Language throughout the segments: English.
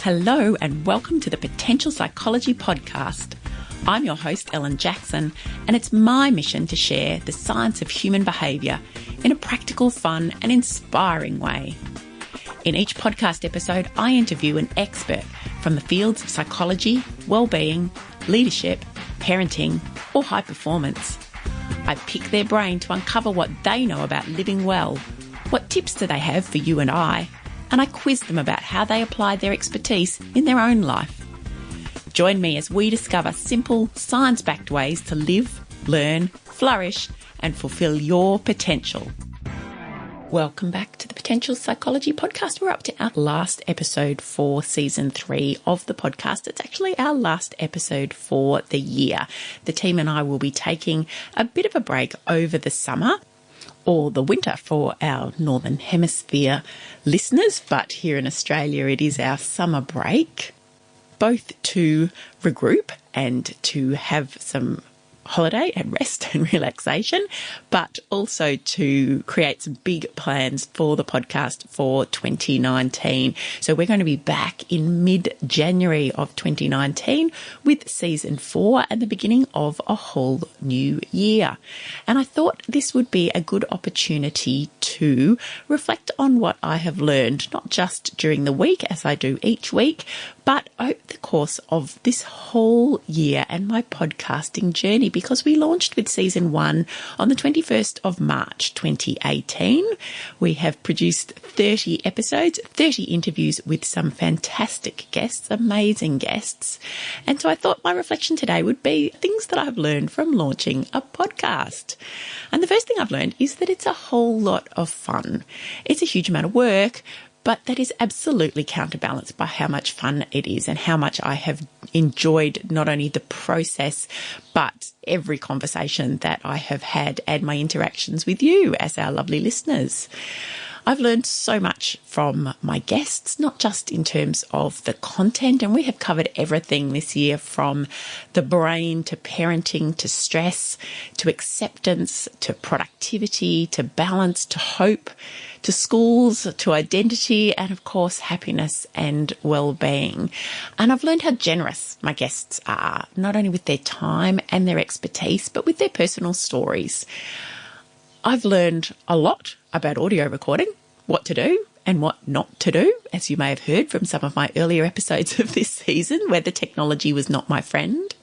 Hello and welcome to the Potential Psychology Podcast. I'm your host, Ellen Jackson, and it's my mission to share the science of human behaviour in a practical, fun and inspiring way. In each podcast episode, I interview an expert from the fields of psychology, well-being, leadership, parenting or high performance. I pick their brain to uncover what they know about living well. What tips do they have for you and I? And I quiz them about how they apply their expertise in their own life. Join me as we discover simple, science-backed ways to live, learn, flourish, and fulfill your potential. Welcome back to the Potential Psychology Podcast. We're up to our last episode for Season 3 of the podcast. It's actually our last episode for the year. The team and I will be taking a bit of a break over the summer, or the winter for our Northern Hemisphere listeners, but here in Australia it is our summer break, both to regroup and to have some holiday and rest and relaxation, but also to create some big plans for the podcast for 2019. So we're going to be back in mid-January of 2019 with Season 4 and the beginning of a whole new year. And I thought this would be a good opportunity to reflect on what I have learned, not just during the week as I do each week, but over the course of this whole year and my podcasting journey, because we launched with Season 1 on the 21st of March 2018. We have produced 30 episodes, 30 interviews with some fantastic guests, amazing guests. And so I thought my reflection today would be things that I've learned from launching a podcast. And the first thing I've learned is that it's a whole lot of fun. It's a huge amount of work, but that is absolutely counterbalanced by how much fun it is and how much I have enjoyed not only the process, but every conversation that I have had and my interactions with you as our lovely listeners. I've learned so much from my guests, not just in terms of the content, and we have covered everything this year from the brain to parenting to stress to acceptance to productivity to balance to hope to schools to identity and of course happiness and well-being. And I've learned how generous my guests are, not only with their time and their expertise, but with their personal stories. I've learned a lot about audio recording, what to do and what not to do, as you may have heard from some of my earlier episodes of this season where the technology was not my friend.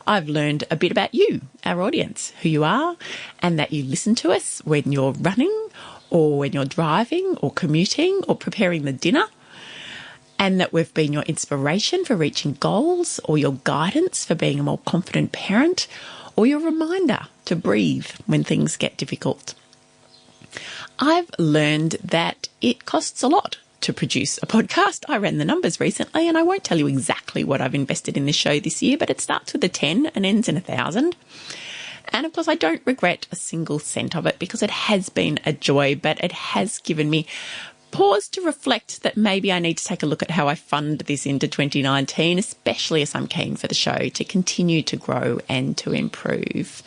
I've learned a bit about you, our audience, who you are, and that you listen to us when you're running or when you're driving or commuting or preparing the dinner, and that we've been your inspiration for reaching goals or your guidance for being a more confident parent or your reminder to breathe when things get difficult. I've learned that it costs a lot to produce a podcast. I ran the numbers recently and I won't tell you exactly what I've invested in this show this year, but it starts with a 10 and ends in 1,000. And of course, I don't regret a single cent of it because it has been a joy, but it has given me pause to reflect that maybe I need to take a look at how I fund this into 2019, especially as I'm keen for the show to continue to grow and to improve.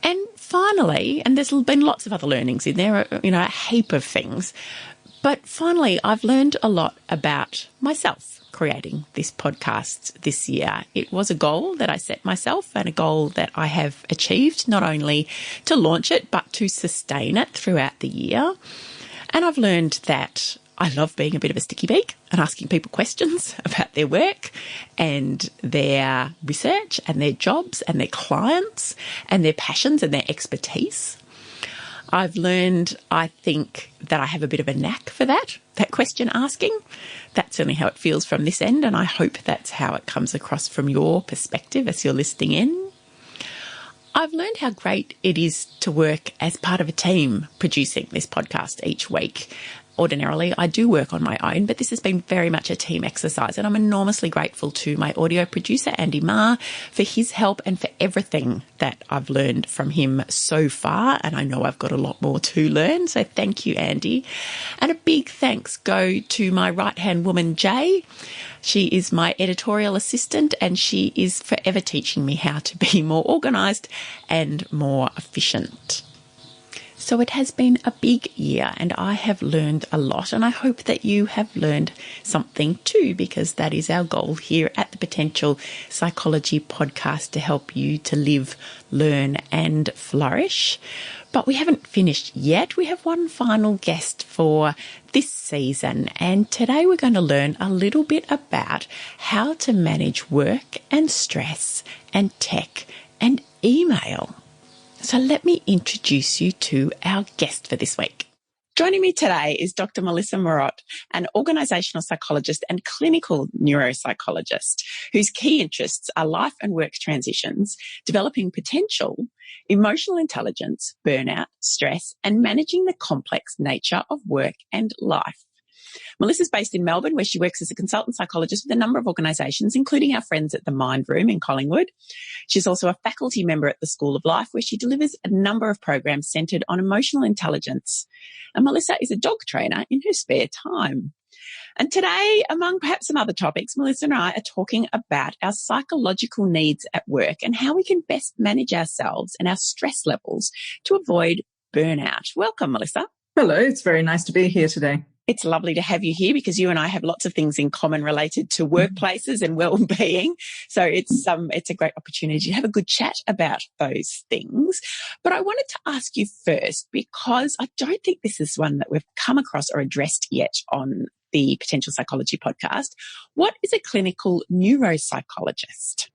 And finally, and there's been lots of other learnings in there, a heap of things, but finally, I've learned a lot about myself creating this podcast this year. It was a goal that I set myself and a goal that I have achieved, not only to launch it, but to sustain it throughout the year. And I've learned that I love being a bit of a sticky beak and asking people questions about their work and their research and their jobs and their clients and their passions and their expertise. I've learned, I think, that I have a bit of a knack for that question asking. That's certainly how it feels from this end, and I hope that's how it comes across from your perspective as you're listening in. I've learned how great it is to work as part of a team producing this podcast each week. Ordinarily, I do work on my own, but this has been very much a team exercise, and I'm enormously grateful to my audio producer, Andy Marr, for his help and for everything that I've learned from him so far, and I know I've got a lot more to learn, so thank you, Andy. And a big thanks go to my right-hand woman, Jay. She is my editorial assistant, and she is forever teaching me how to be more organised and more efficient. So it has been a big year and I have learned a lot, and I hope that you have learned something too, because that is our goal here at the Potential Psychology Podcast, to help you to live, learn and flourish. But we haven't finished yet. We have one final guest for this season, and today we're going to learn a little bit about how to manage work and stress and tech and email. So let me introduce you to our guest for this week. Joining me today is Dr Melissa Marot, an organisational psychologist and clinical neuropsychologist whose key interests are life and work transitions, developing potential, emotional intelligence, burnout, stress, and managing the complex nature of work and life. Melissa's based in Melbourne, where she works as a consultant psychologist with a number of organisations, including our friends at the Mind Room in Collingwood. She's also a faculty member at the School of Life, where she delivers a number of programs centred on emotional intelligence. And Melissa is a dog trainer in her spare time. And today, among perhaps some other topics, Melissa and I are talking about our psychological needs at work and how we can best manage ourselves and our stress levels to avoid burnout. Welcome, Melissa. Hello, it's very nice to be here today. It's lovely to have you here because you and I have lots of things in common related to workplaces and well-being. So it's a great opportunity to have a good chat about those things. But I wanted to ask you first, because I don't think this is one that we've come across or addressed yet on the Potential Psychology Podcast. What is a clinical neuropsychologist?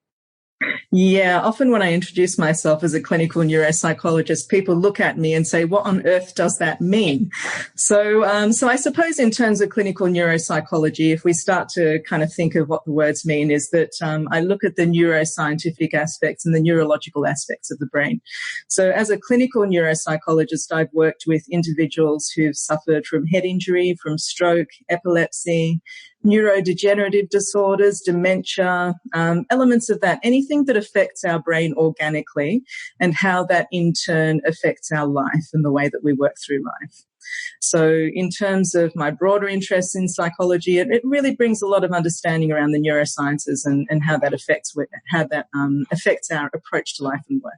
Yeah, often when I introduce myself as a clinical neuropsychologist, people look at me and say, what on earth does that mean? So I suppose in terms of clinical neuropsychology, if we start to kind of think of what the words mean, is that I look at the neuroscientific aspects and the neurological aspects of the brain. So as a clinical neuropsychologist, I've worked with individuals who've suffered from head injury, from stroke, epilepsy, neurodegenerative disorders, dementia, elements of that, anything that affects our brain organically, and how that in turn affects our life and the way that we work through life. So in terms of my broader interests in psychology, it really brings a lot of understanding around the neurosciences and how that affects our approach to life and work.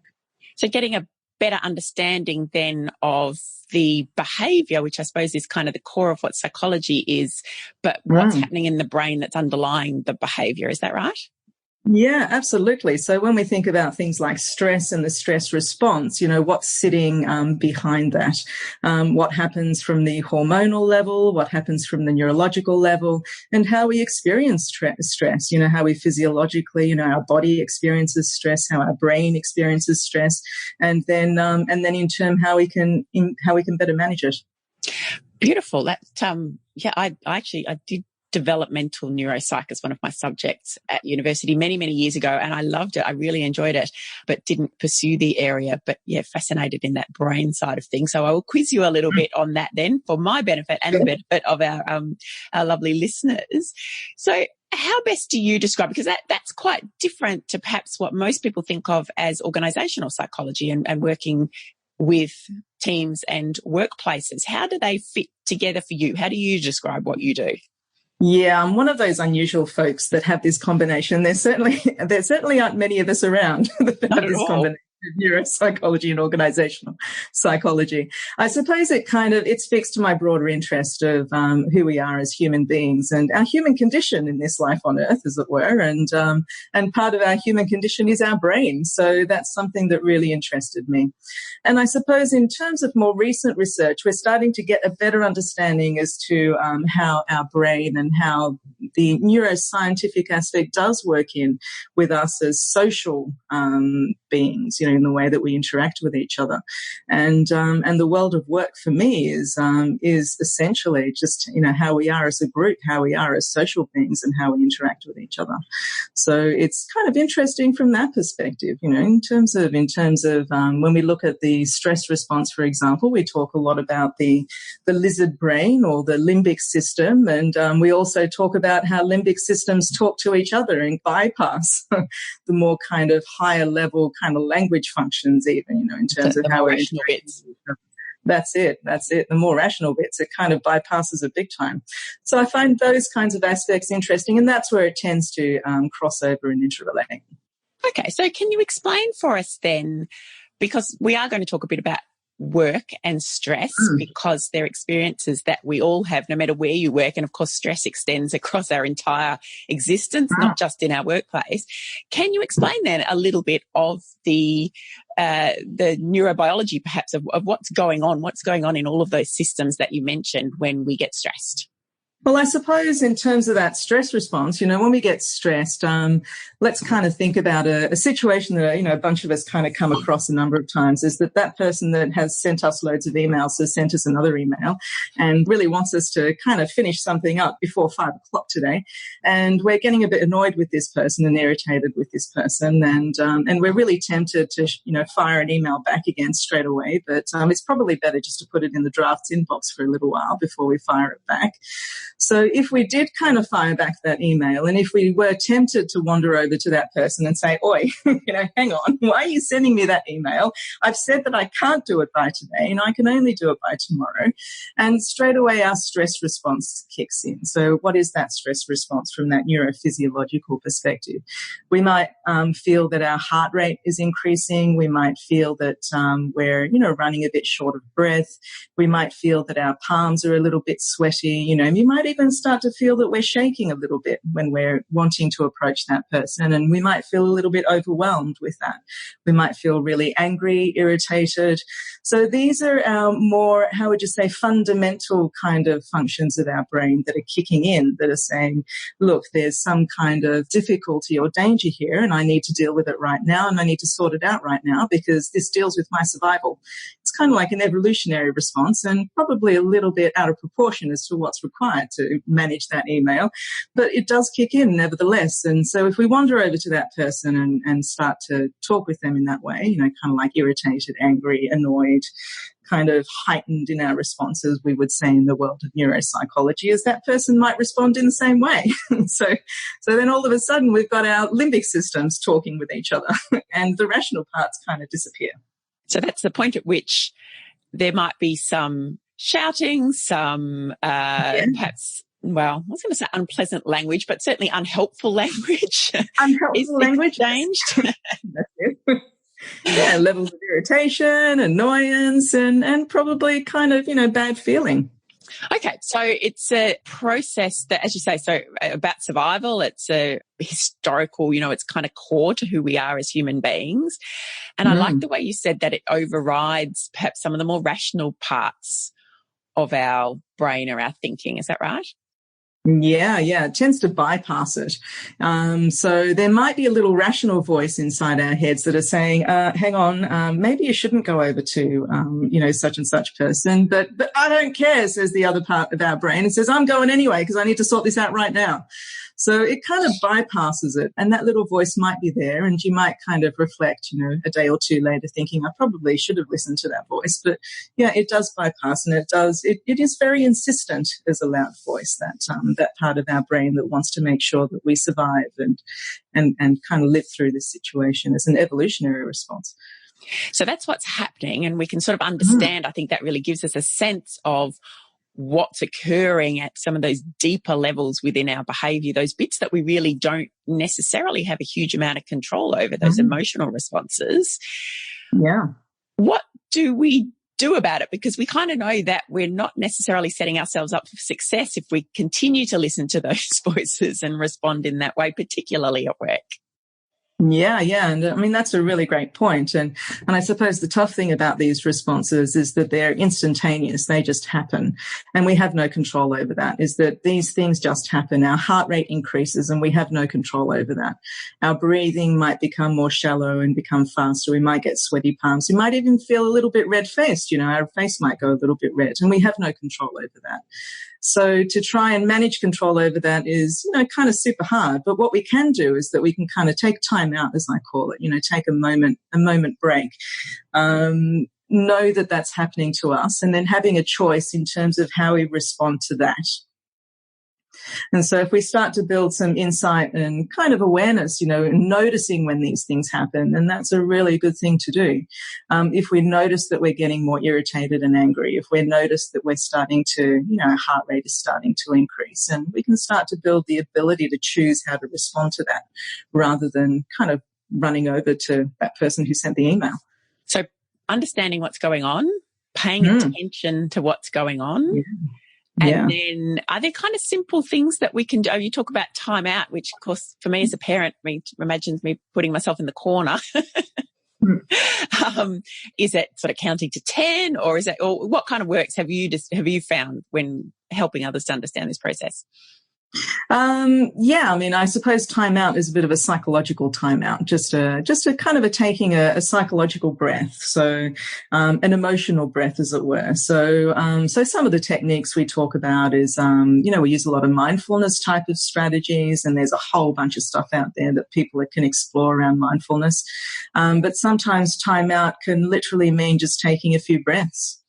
So getting a better understanding then of the behaviour, which I suppose is kind of the core of what psychology is, but what's happening in the brain that's underlying the behaviour. Is that right? Yeah, absolutely. So when we think about things like stress and the stress response, what's sitting behind that? What happens from the hormonal level? What happens from the neurological level? And how we experience stress, how we physiologically, our body experiences stress, how our brain experiences stress, and then in turn, how we can better manage it. Beautiful. That, I did developmental neuropsych as one of my subjects at university many, many years ago, and I loved it. I really enjoyed it, but didn't pursue the area. But yeah, fascinated in that brain side of things. So I will quiz you a little bit on that then, for my benefit and the benefit of our lovely listeners. So how best do you describe, because that's quite different to perhaps what most people think of as organisational psychology and working with teams and workplaces. How do they fit together for you? How do you describe what you do? Yeah, I'm one of those unusual folks that have this combination. There certainly aren't many of us around that have this combination of neuropsychology and organisational psychology. I suppose it speaks to my broader interest of who we are as human beings and our human condition in this life on earth, as it were. And part of our human condition is our brain. So that's something that really interested me. And I suppose in terms of more recent research, we're starting to get a better understanding as to how our brain and how the neuroscientific aspect does work with us as social beings, in the way that we interact with each other. And the world of work for me is essentially just, how we are as a group, how we are as social beings and how we interact with each other. So it's kind of interesting from that perspective, in terms of when we look at the stress response, for example, we talk a lot about the lizard brain or the limbic system. And we also talk about how limbic systems talk to each other and bypass the more kind of higher level kind of language functions, even, in terms of how we're interacting with each other. That's it. The more rational bits, it kind of bypasses it big time. So I find those kinds of aspects interesting, and that's where it tends to cross over and interrelate. Okay, so can you explain for us then, because we are going to talk a bit about work and stress because they're experiences that we all have no matter where you work. And of course, stress extends across our entire existence, not just in our workplace. Can you explain then a little bit of the neurobiology perhaps of what's going on in all of those systems that you mentioned when we get stressed? Well, I suppose in terms of that stress response, when we get stressed, let's kind of think about a situation that, a bunch of us kind of come across a number of times, is that person that has sent us loads of emails has sent us another email and really wants us to kind of finish something up before 5 o'clock today. And we're getting a bit annoyed with this person and irritated with this person. And we're really tempted to, fire an email back again straight away. But it's probably better just to put it in the drafts inbox for a little while before we fire it back. So if we did kind of fire back that email, and if we were tempted to wander over to that person and say, oi, hang on, why are you sending me that email? I've said that I can't do it by today and I can only do it by tomorrow. And straight away our stress response kicks in. So what is that stress response from that neurophysiological perspective? We might feel that our heart rate is increasing. We might feel that we're, running a bit short of breath. We might feel that our palms are a little bit sweaty. You might even start to feel that we're shaking a little bit when we're wanting to approach that person. And we might feel a little bit overwhelmed with that. We might feel really angry, irritated. So these are our more, how would you say, fundamental kind of functions of our brain that are kicking in, that are saying, look, there's some kind of difficulty or danger here and I need to deal with it right now and I need to sort it out right now because this deals with my survival. It's kind of like an evolutionary response and probably a little bit out of proportion as to what's required to manage that email, but it does kick in nevertheless. And so if we wander over to that person and start to talk with them in that way, kind of like irritated, angry, annoyed, kind of heightened in our responses, we would say in the world of neuropsychology, as that person might respond in the same way. So then all of a sudden we've got our limbic systems talking with each other and the rational parts kind of disappear. So that's the point at which there might be some shouting, some perhaps, well, I was going to say unpleasant language, but certainly unhelpful language. Unhelpful language. Exchanged. That's it. Yeah, levels of irritation, annoyance, and probably kind of, bad feeling. Okay, so it's a process that, as you say, so about survival, it's a historical, it's kind of core to who we are as human beings. And I like the way you said that it overrides perhaps some of the more rational parts of our brain or our thinking. Is that right? Yeah, it tends to bypass it. So there might be a little rational voice inside our heads that are saying, hang on, maybe you shouldn't go over to, such and such person, but I don't care, says the other part of our brain. It says, I'm going anyway because I need to sort this out right now. So it kind of bypasses it, and that little voice might be there, and you might kind of reflect, a day or two later thinking, I probably should have listened to that voice. But yeah, it does bypass, and it is very insistent as a loud voice, that part of our brain that wants to make sure that we survive and kind of live through this situation as an evolutionary response. So that's what's happening, and we can sort of understand, I think that really gives us a sense of what's occurring at some of those deeper levels within our behavior, those bits that we really don't necessarily have a huge amount of control over, those emotional responses. Yeah. What do we do about it? Because we kind of know that we're not necessarily setting ourselves up for success if we continue to listen to those voices and respond in that way, particularly at work. Yeah. And I mean, that's a really great point. And I suppose the tough thing about these responses is that they're instantaneous. They just happen. And we have no control over that, is that these things just happen. Our heart rate increases and we have no control over that. Our breathing might become more shallow and become faster. We might get sweaty palms. We might even feel a little bit red-faced. Our face might go a little bit red, and we have no control over that. So to try and manage control over that is, kind of super hard. But what we can do is that we can kind of take time out, as I call it, take a moment break, know that that's happening to us, and then having a choice in terms of how we respond to that. And so if we start to build some insight and kind of awareness, noticing when these things happen, then that's a really good thing to do. If we notice that we're getting more irritated and angry, if we notice that we're starting to, our heart rate is starting to increase, and we can start to build the ability to choose how to respond to that rather than kind of running over to that person who sent the email. So understanding what's going on, paying attention to what's going on. Yeah. And then are there kind of simple things that we can do? You talk about time out, which of course for me as a parent, imagines me putting myself in the corner. Is it sort of counting to 10 or what kind of works have you found when helping others to understand this process? I mean, I suppose time out is a bit of a psychological timeout, just a kind of taking a psychological breath. So, an emotional breath, as it were. So some of the techniques we talk about is, we use a lot of mindfulness type of strategies, and there's a whole bunch of stuff out there that people can explore around mindfulness. But sometimes time out can literally mean just taking a few breaths,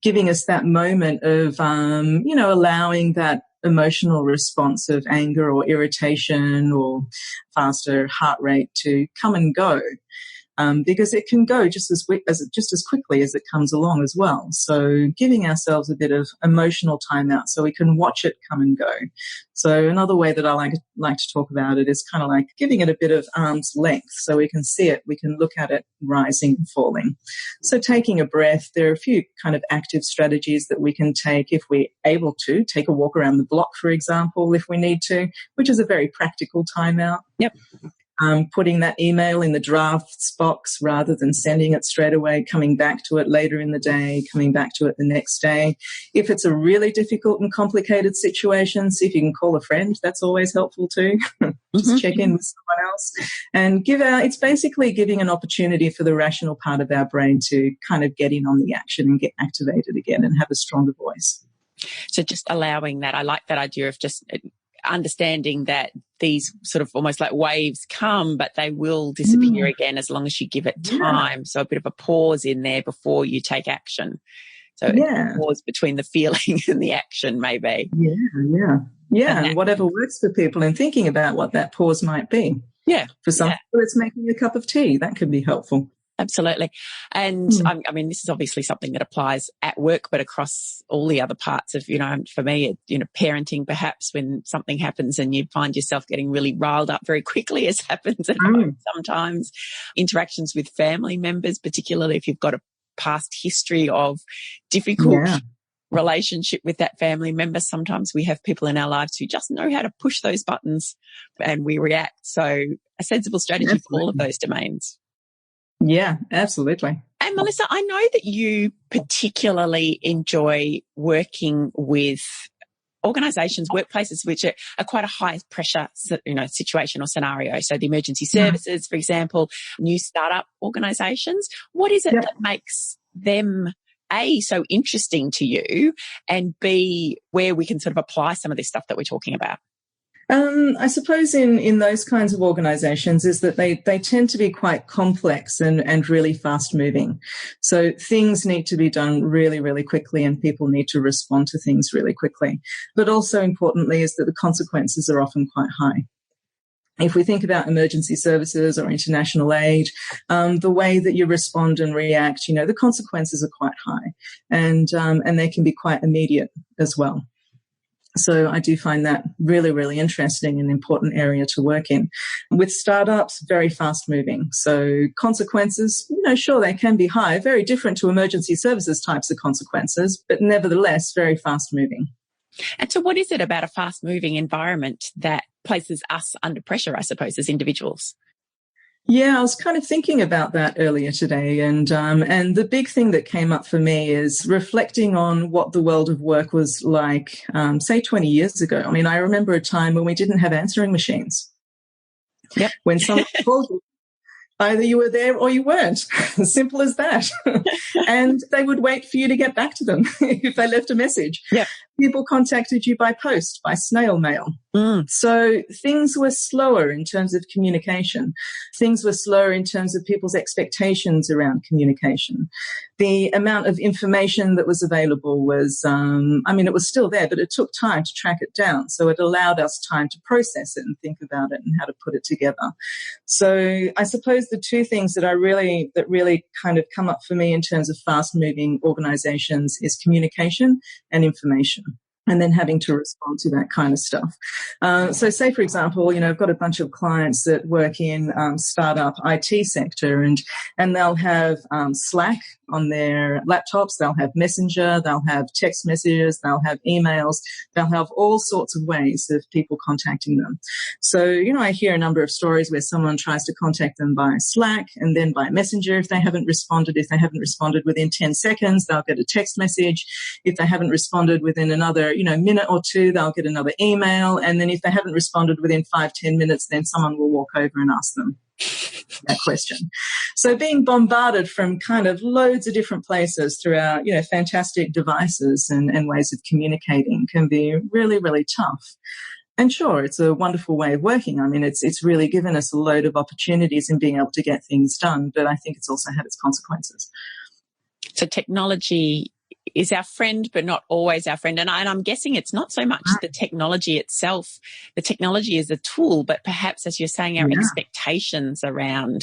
giving us that moment of, allowing that emotional response of anger or irritation or faster heart rate to come and go, because it can go just as quickly as it comes along as well. So giving ourselves a bit of emotional time out so we can watch it come and go. So another way that I like to talk about it is kind of like giving it a bit of arm's length so we can see it, we can look at it rising and falling. So taking a breath, there are a few kind of active strategies that we can take if we're able to. Take a walk around the block, for example, if we need to, which is a very practical timeout. Yep. Putting that email in the drafts box rather than sending it straight away, coming back to it later in the day, coming back to it the next day. If it's a really difficult and complicated situation, see if you can call a friend. That's always helpful too. Just check in with someone else and it's basically giving an opportunity for the rational part of our brain to kind of get in on the action and get activated again and have a stronger voice. So just allowing that, I like that idea of just understanding that these sort of almost like waves come, but they will disappear again as long as you give it time. So a bit of a pause in there before you take action. So a pause between the feeling and the action, maybe. Yeah. And whatever works for people and thinking about what that pause might be. Yeah. For some people, it's making a cup of tea. That can be helpful. Absolutely. And I mean, this is obviously something that applies at work, but across all the other parts of, for me, parenting, perhaps when something happens and you find yourself getting really riled up very quickly, as happens at home sometimes. Interactions with family members, particularly if you've got a past history of difficult relationship with that family member. Sometimes we have people in our lives who just know how to push those buttons and we react. So a sensible strategy for all of those domains. Yeah, absolutely. And Melissa, I know that you particularly enjoy working with organisations, workplaces, which are quite a high pressure, situation or scenario. So the emergency services, for example, new startup organisations. What is it that makes them A, so interesting to you, and B, where we can sort of apply some of this stuff that we're talking about? I suppose in those kinds of organisations is that they tend to be quite complex and really fast moving. So things need to be done really, really quickly and people need to respond to things really quickly. But also importantly is that the consequences are often quite high. If we think about emergency services or international aid, the way that you respond and react, the consequences are quite high and they can be quite immediate as well. So I do find that really, really interesting and important area to work in. With startups, very fast moving. So consequences, sure, they can be high, very different to emergency services types of consequences, but nevertheless, very fast moving. And so what is it about a fast moving environment that places us under pressure, I suppose, as individuals? Yeah, I was kind of thinking about that earlier today, and the big thing that came up for me is reflecting on what the world of work was like, say 20 years ago. I mean, I remember a time when we didn't have answering machines. Yep. When someone called you, either you were there or you weren't. Simple as that. And they would wait for you to get back to them if they left a message. Yep. People contacted you by post, by snail mail. So things were slower in terms of communication. Things were slower in terms of people's expectations around communication. The amount of information that was available was, it was still there, but it took time to track it down. So it allowed us time to process it and think about it and how to put it together. So I suppose the two things that really kind of come up for me in terms of fast moving organizations is communication and information. and then having to respond to that kind of stuff. So say, for example, I've got a bunch of clients that work in startup IT sector, and they'll have Slack on their laptops, they'll have Messenger, they'll have text messages, they'll have emails, they'll have all sorts of ways of people contacting them. So, I hear a number of stories where someone tries to contact them by Slack and then by Messenger if they haven't responded. If they haven't responded within 10 seconds, they'll get a text message. If they haven't responded within another, minute or two, they'll get another email. And then if they haven't responded within 5-10 minutes, then someone will walk over and ask them that question. So being bombarded from kind of loads of different places through our, fantastic devices and ways of communicating can be really, really tough. And sure, it's a wonderful way of working. I mean, it's really given us a load of opportunities in being able to get things done, but I think it's also had its consequences. So technology is our friend, but not always our friend. And I'm guessing it's not so much the technology itself. The technology is a tool, but perhaps, as you're saying, our expectations around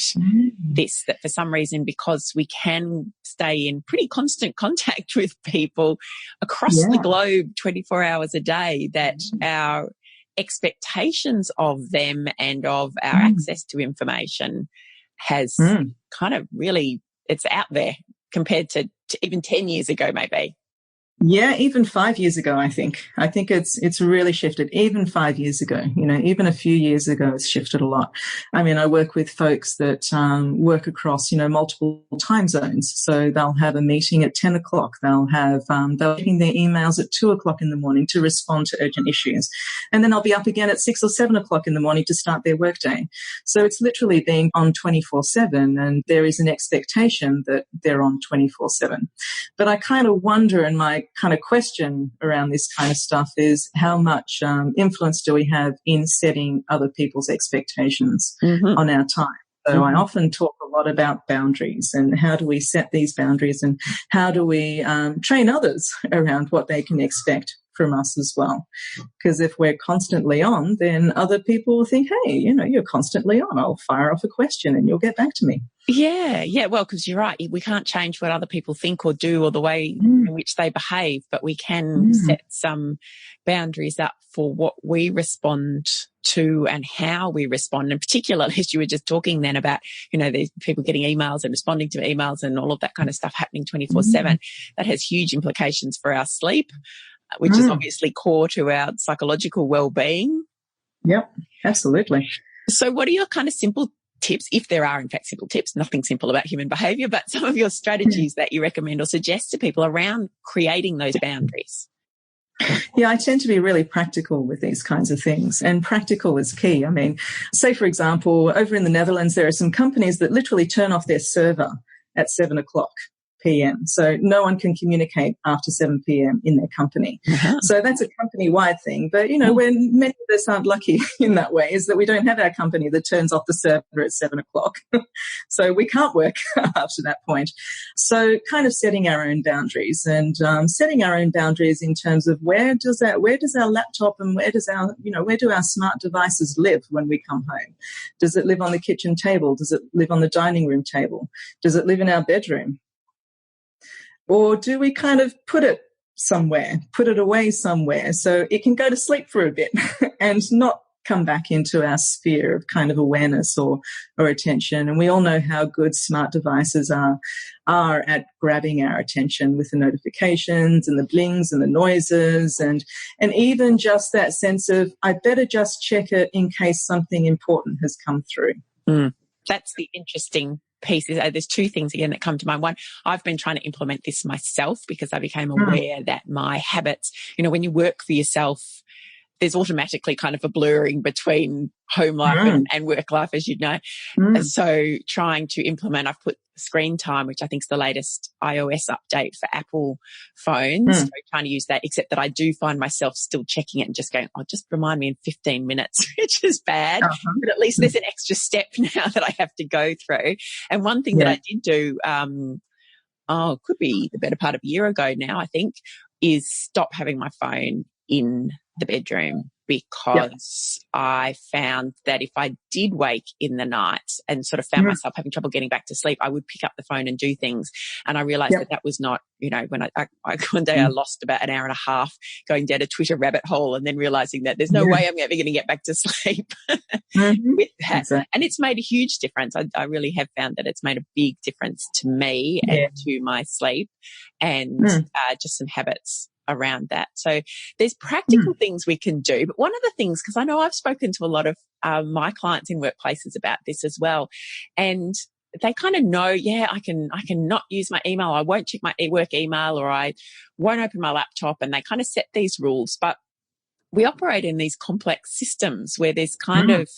this, that for some reason, because we can stay in pretty constant contact with people across the globe 24 hours a day, that our expectations of them and of our access to information has kind of really, it's out there compared to even 10 years ago, maybe. Yeah, even 5 years ago, I think. I think it's really shifted. Even 5 years ago, even a few years ago, it's shifted a lot. I mean, I work with folks that work across, multiple time zones. So they'll have a meeting at 10 o'clock. They'll checking their emails at 2 o'clock in the morning to respond to urgent issues. And then I'll be up again at 6 or 7 o'clock in the morning to start their workday. So it's literally being on 24/7, and there is an expectation that they're on 24/7. But I kind of wonder, and my kind of question around this kind of stuff is, how much influence do we have in setting other people's expectations on our time? So I often talk a lot about boundaries and how do we set these boundaries and how do we train others around what they can expect from us as well. Because if we're constantly on, then other people will think, hey, you're constantly on. I'll fire off a question and you'll get back to me. Yeah. Well, because you're right. We can't change what other people think or do or the way in which they behave, but we can set some boundaries up for what we respond to and how we respond. And particularly, as you were just talking then about, there's people getting emails and responding to emails and all of that kind of stuff happening 24/7. That has huge implications for our sleep, which is obviously core to our psychological well-being. Yep, absolutely. So what are your kind of simple tips, if there are in fact simple tips, nothing simple about human behaviour, but some of your strategies that you recommend or suggest to people around creating those boundaries? Yeah, I tend to be really practical with these kinds of things, and practical is key. I mean, say, for example, over in the Netherlands, there are some companies that literally turn off their server at 7 o'clock p.m. So no one can communicate after 7 p.m. in their company. So that's a company-wide thing. But, when many of us aren't lucky in that way, is that we don't have our company that turns off the server at 7 o'clock. So we can't work after that point. So kind of setting our own boundaries and setting our own boundaries in terms of where does our laptop and where do our smart devices live when we come home? Does it live on the kitchen table? Does it live on the dining room table? Does it live in our bedroom? Or do we kind of put it away somewhere so it can go to sleep for a bit and not come back into our sphere of kind of awareness or attention? And we all know how good smart devices are at grabbing our attention with the notifications and the blings and the noises and even just that sense of, I better just check it in case something important has come through. That's the interesting pieces. There's two things again that come to mind. One, I've been trying to implement this myself because I became aware that my habits, when you work for yourself, there's automatically kind of a blurring between home life and work life, as you know. So trying to implement, I've put screen time, which I think is the latest iOS update for Apple phones. So trying to use that, except that I do find myself still checking it and just going, just remind me in 15 minutes, which is bad. But at least there's an extra step now that I have to go through. And one thing that I did do, could be the better part of a year ago now, I think, is stop having my phone in the bedroom. because I found that if I did wake in the night and sort of found myself having trouble getting back to sleep, I would pick up the phone and do things. And I realized that was not, when one day I lost about an hour and a half going down a Twitter rabbit hole and then realizing that there's no way I'm ever going to get back to sleep with that. Exactly. And it's made a huge difference. I really have found that it's made a big difference to me and to my sleep and just some habits around that. So there's practical things we can do. But one of the things, because I know I've spoken to a lot of my clients in workplaces about this as well, and they kind of know, I can not use my email. I won't check my work email, or I won't open my laptop, and they kind of set these rules. But we operate in these complex systems where there's kind of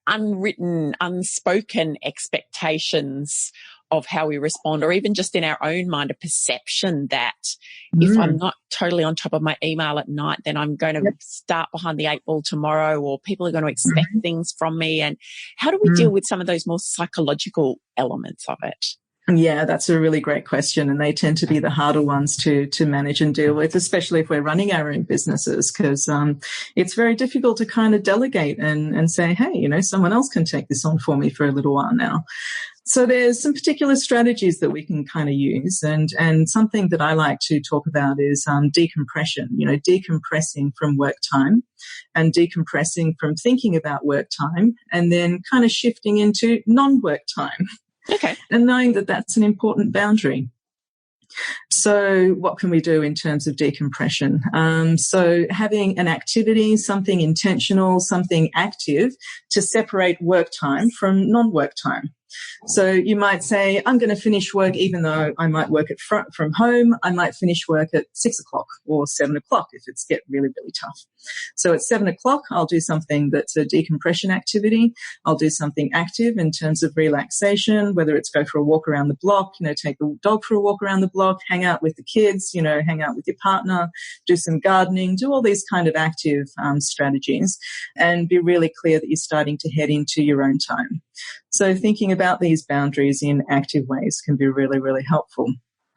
unwritten, unspoken expectations of how we respond, or even just in our own mind, a perception that if I'm not totally on top of my email at night, then I'm going to start behind the 8 ball tomorrow, or people are going to expect things from me. And how do we deal with some of those more psychological elements of it? Yeah, that's a really great question. And they tend to be the harder ones to manage and deal with, especially if we're running our own businesses, because it's very difficult to kind of delegate and say, hey, someone else can take this on for me for a little while now. So there's some particular strategies that we can kind of use. And something that I like to talk about is decompression, decompressing from work time and decompressing from thinking about work time and then kind of shifting into non-work time. Okay. And knowing that that's an important boundary. So what can we do in terms of decompression? So having an activity, something intentional, something active to separate work time from non-work time. So you might say, I'm going to finish work, even though I might work from home. I might finish work at 6 o'clock or 7 o'clock if it's get really, really tough. So at 7 o'clock, I'll do something that's a decompression activity. I'll do something active in terms of relaxation, whether it's go for a walk around the block, take the dog for a walk around the block, hang out with the kids, hang out with your partner, do some gardening, do all these kind of active strategies, and be really clear that you're starting to head into your own time. So thinking about these boundaries in active ways can be really, really helpful.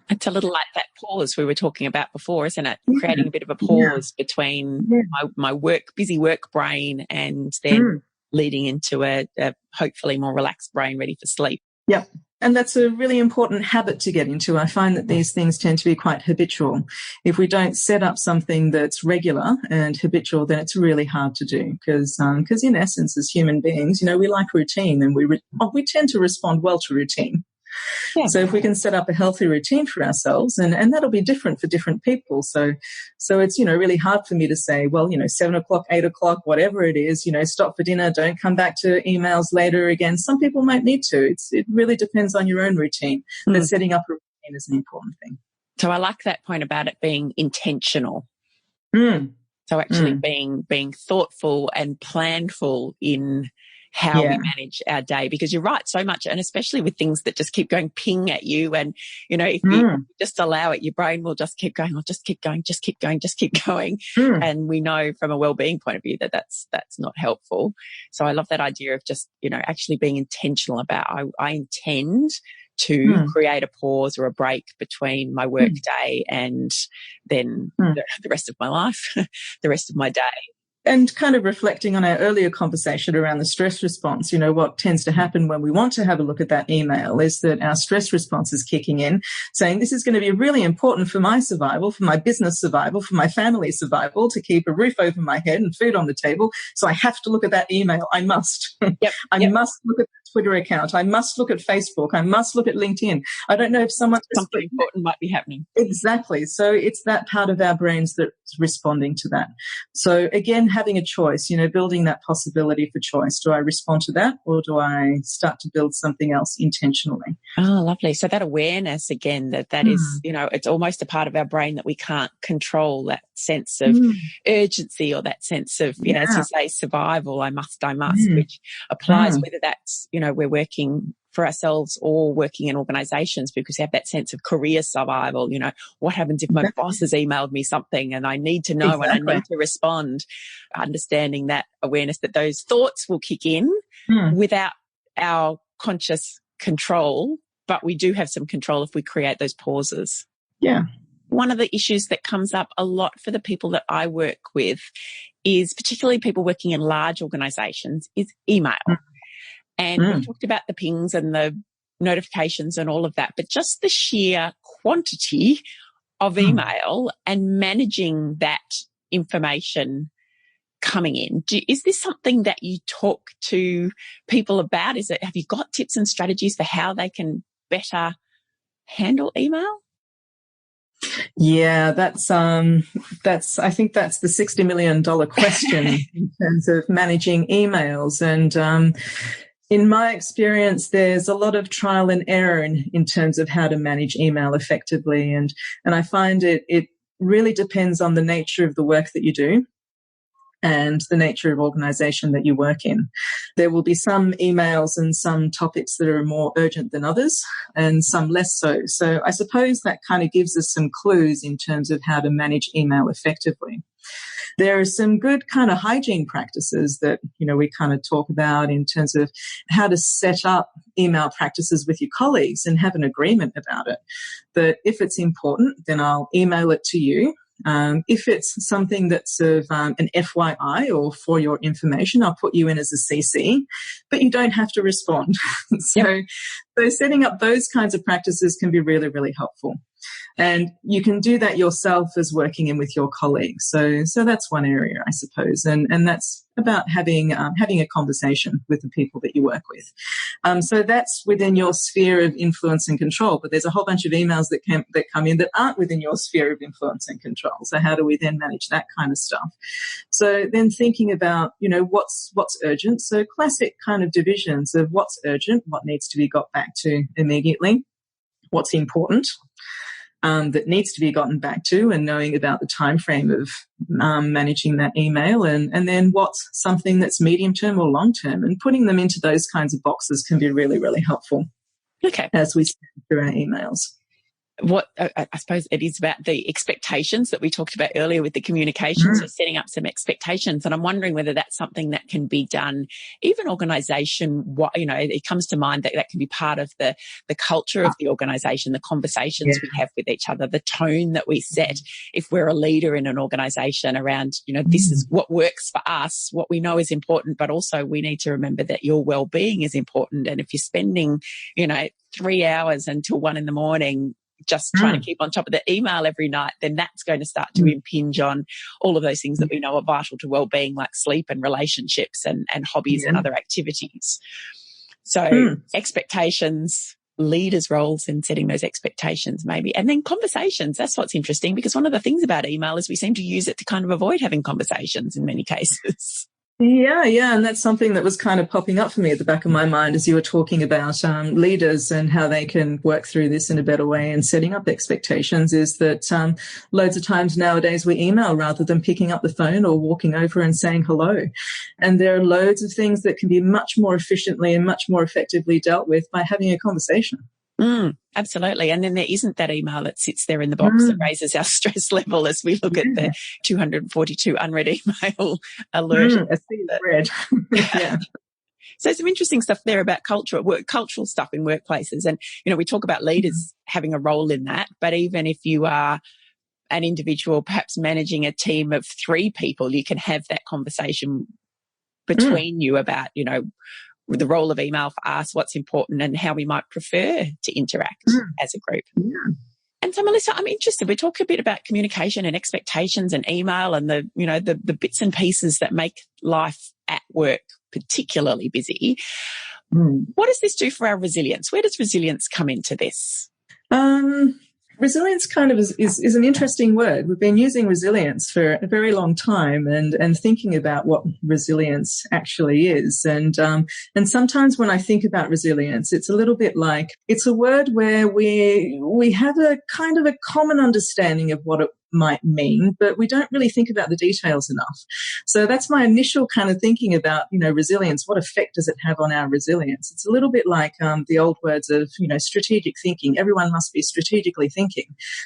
It's a little like that pause we were talking about before, isn't it? Yeah. Creating a bit of a pause between my busy work brain and then leading into a hopefully more relaxed brain ready for sleep. Yep. And that's a really important habit to get into. I find that these things tend to be quite habitual. If we don't set up something that's regular and habitual, then it's really hard to do because in essence, as human beings, we like routine and we tend to respond well to routine. Yeah. So if we can set up a healthy routine for ourselves, and that'll be different for different people. So it's, really hard for me to say, well, 7 o'clock, 8 o'clock, whatever it is, stop for dinner, don't come back to emails later again. Some people might need to. It really depends on your own routine. But setting up a routine is an important thing. So I like that point about it being intentional. So actually being thoughtful and planful in how we manage our day, because you're right, so much, and especially with things that just keep going ping at you, and if you just allow it, your brain will just keep going, just keep going. And we know from a well-being point of view that that's not helpful. So I love that idea of just actually being intentional about I intend to create a pause or a break between my work day and then the rest of my life, the rest of my day. And kind of reflecting on our earlier conversation around the stress response, what tends to happen when we want to have a look at that email is that our stress response is kicking in, saying this is going to be really important for my survival, for my business survival, for my family survival, to keep a roof over my head and food on the table. So I have to look at that email. I must. I must look at the Twitter account. I must look at Facebook. I must look at LinkedIn. I don't know if something important might be happening. Exactly. So it's that part of our brains that's responding to that. So again, having a choice, building that possibility for choice. Do I respond to that, or do I start to build something else intentionally? Oh, lovely. So that awareness again, that is, it's almost a part of our brain that we can't control, that sense of urgency or that sense of, as you say, survival, I must, which applies whether that's, we're working for ourselves or working in organisations, because we have that sense of career survival. What happens if my boss has emailed me something and I need to know and I need to respond? Understanding that awareness that those thoughts will kick in without our conscious control, but we do have some control if we create those pauses. Yeah. one of the issues that comes up a lot for the people that I work with is, particularly people working in large organisations, is email. And we talked about the pings and the notifications and all of that, but just the sheer quantity of email and managing that information coming in. Is this something that you talk to people about? Have you got tips and strategies for how they can better handle email? Yeah, I think that's the $60 million question in terms of managing emails. And in my experience, there's a lot of trial and error in terms of how to manage email effectively. And I find it really depends on the nature of the work that you do and the nature of organisation that you work in. There will be some emails and some topics that are more urgent than others, and some less so. So I suppose that kind of gives us some clues in terms of how to manage email effectively. There are some good kind of hygiene practices that, we kind of talk about in terms of how to set up email practices with your colleagues and have an agreement about it. That if it's important, then I'll email it to you. If it's something that's of an FYI or for your information, I'll put you in as a CC, but you don't have to respond. So setting up those kinds of practices can be really, really helpful. And you can do that yourself as working in with your colleagues. So that's one area, I suppose. And that's about having a conversation with the people that you work with. So that's within your sphere of influence and control. But there's a whole bunch of emails that come in that aren't within your sphere of influence and control. So how do we then manage that kind of stuff? So then thinking about, what's urgent. So classic kind of divisions of what's urgent, what needs to be got back to immediately, what's important. That needs to be gotten back to, and knowing about the time frame of managing that email, and then what's something that's medium term or long term, and putting them into those kinds of boxes can be really, really helpful. Okay. As we send through our emails. What I suppose it is about the expectations that we talked about earlier with the communication, so setting up some expectations. And I'm wondering whether that's something that can be done, even organisation, it comes to mind that can be part of the culture of the organisation, the conversations we have with each other, the tone that we set. If we're a leader in an organisation around, this is what works for us, what we know is important, but also we need to remember that your well-being is important. And if you're spending, 3 hours until 1 a.m, just trying to keep on top of the email every night, then that's going to start to impinge on all of those things that we know are vital to well-being, like sleep and relationships and hobbies and other activities. So expectations, leaders' roles in setting those expectations maybe. And then conversations. That's what's interesting, because one of the things about email is we seem to use it to kind of avoid having conversations in many cases. Yeah. And that's something that was kind of popping up for me at the back of my mind as you were talking about leaders and how they can work through this in a better way and setting up expectations, is that loads of times nowadays we email rather than picking up the phone or walking over and saying hello. And there are loads of things that can be much more efficiently and much more effectively dealt with by having a conversation. Absolutely. And then there isn't that email that sits there in the box that raises our stress level as we look at the 242 unread email alert. I see that read. Yeah. So some interesting stuff there about cultural stuff in workplaces. And, we talk about leaders having a role in that, but even if you are an individual, perhaps managing a team of 3 people, you can have that conversation between you about, the role of email for us, what's important, and how we might prefer to interact as a group. Yeah. And so, Melissa, I'm interested. We talk a bit about communication and expectations and email and the bits and pieces that make life at work particularly busy. What does this do for our resilience? Where does resilience come into this? Resilience kind of is an interesting word. We've been using resilience for a very long time and thinking about what resilience actually is. And sometimes when I think about resilience, it's a little bit like it's a word where we have a kind of a common understanding of what it might mean, but we don't really think about the details enough. So that's my initial kind of thinking about, resilience. What effect does it have on our resilience? It's a little bit like the old words of, strategic thinking. Everyone must be strategically thinking.